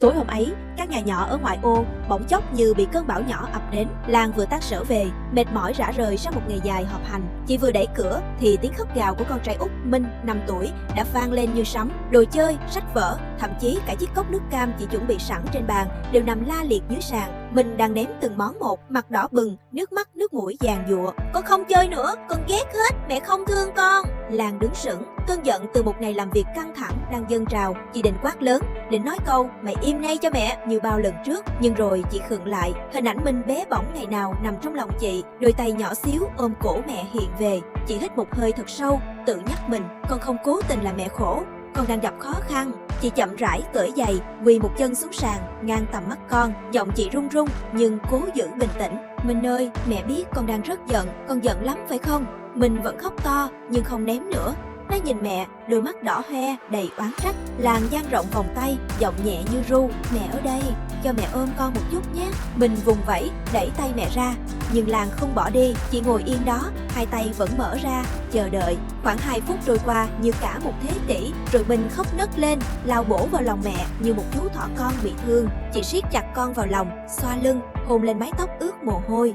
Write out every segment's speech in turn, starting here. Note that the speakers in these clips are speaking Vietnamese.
Tối hôm ấy, các nhà nhỏ ở ngoại ô bỗng chốc như bị cơn bão nhỏ ập đến. Lan vừa tan sở về, mệt mỏi rã rời sau một ngày dài họp hành. Chị vừa đẩy cửa thì tiếng khóc gào của con trai út Minh 5 tuổi đã vang lên như sấm. Đồ chơi, sách vở, thậm chí cả chiếc cốc nước cam chị chuẩn bị sẵn trên bàn đều nằm la liệt dưới sàn. Minh đang đếm từng món một, mặt đỏ bừng, nước mắt nước mũi giàn giụa. Con không chơi nữa, con ghét hết, mẹ không thương con. Lan đứng sững, cơn giận từ một ngày làm việc căng thẳng đang dâng trào. Chị định quát lớn, định nói câu mày im ngay cho mẹ như bao lần trước, nhưng rồi chị khựng lại. Hình ảnh Minh bé bỏng ngày nào nằm trong lòng chị, đôi tay nhỏ xíu ôm cổ mẹ hiện về. Chị hít một hơi thật sâu, tự nhắc mình, con không cố tình làm mẹ khổ, con đang gặp khó khăn. Chị chậm rãi cởi giày, quỳ một chân xuống sàn, ngang tầm mắt con. Giọng chị run run nhưng cố giữ bình tĩnh. Minh ơi, mẹ biết con đang rất giận, con giận lắm phải không? Minh vẫn khóc to nhưng không ném nữa. Nó nhìn mẹ, đôi mắt đỏ hoe, đầy oán trách. Lan dang rộng vòng tay, giọng nhẹ như ru. Mẹ ở đây, cho mẹ ôm con một chút nhé. Mình vùng vẫy, đẩy tay mẹ ra. Nhưng Lan không bỏ đi, chị ngồi yên đó, hai tay vẫn mở ra, chờ đợi. Khoảng 2 phút trôi qua như cả một thế kỷ, rồi mình khóc nấc lên, lao bổ vào lòng mẹ như một chú thỏ con bị thương. Chị siết chặt con vào lòng, xoa lưng, hôn lên mái tóc ướt mồ hôi.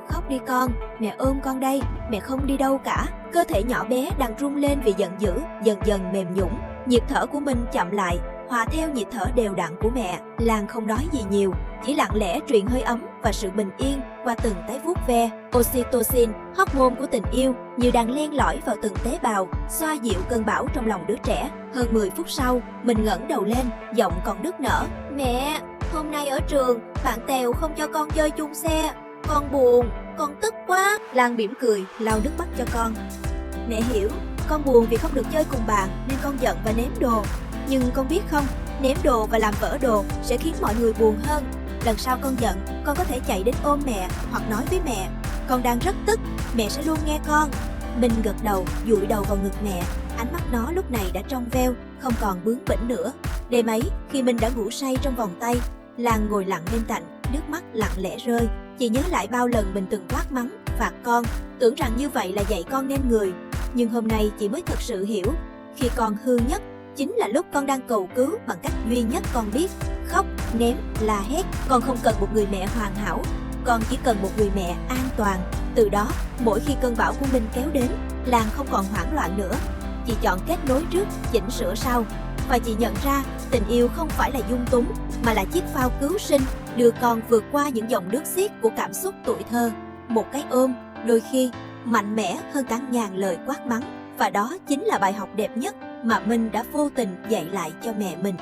Khóc đi con, mẹ ôm con đây, mẹ không đi đâu cả. Cơ thể nhỏ bé đang rung lên vì giận dữ, dần dần mềm nhũn. Nhịp thở của mình chậm lại, hòa theo nhịp thở đều đặn của mẹ. Lan không nói gì nhiều, chỉ lặng lẽ truyền hơi ấm và sự bình yên qua từng cái vuốt ve. Oxytocin, hormone của tình yêu, như đang len lỏi vào từng tế bào, xoa dịu cơn bão trong lòng đứa trẻ. Hơn 10 phút sau, mình ngẩng đầu lên, giọng còn nức nở. Mẹ, hôm nay ở trường, bạn Tèo không cho con chơi chung xe. Con buồn, con tức quá. Lan mỉm cười, lau nước mắt cho con. Mẹ hiểu, con buồn vì không được chơi cùng bạn nên con giận và ném đồ. Nhưng con biết không, ném đồ và làm vỡ đồ sẽ khiến mọi người buồn hơn. Lần sau con giận, con có thể chạy đến ôm mẹ hoặc nói với mẹ, con đang rất tức, mẹ sẽ luôn nghe con. Minh gật đầu, dụi đầu vào ngực mẹ. Ánh mắt nó lúc này đã trong veo, không còn bướng bỉnh nữa. Đêm ấy, khi Minh đã ngủ say trong vòng tay, Lan ngồi lặng bên cạnh, nước mắt lặng lẽ rơi. Chị nhớ lại bao lần mình từng quát mắng, phạt con, tưởng rằng như vậy là dạy con nên người. Nhưng hôm nay chị mới thật sự hiểu, khi con hư nhất, chính là lúc con đang cầu cứu bằng cách duy nhất con biết, khóc, ném, la hét. Con không cần một người mẹ hoàn hảo, con chỉ cần một người mẹ an toàn. Từ đó, mỗi khi cơn bão của Minh kéo đến, Lan không còn hoảng loạn nữa. Chị chọn kết nối trước, chỉnh sửa sau. Và chị nhận ra, tình yêu không phải là dung túng, mà là chiếc phao cứu sinh, đưa con vượt qua những dòng nước xiết của cảm xúc tuổi thơ. Một cái ôm, đôi khi, mạnh mẽ hơn cả ngàn lời quát mắng. Và đó chính là bài học đẹp nhất mà Minh đã vô tình dạy lại cho mẹ mình.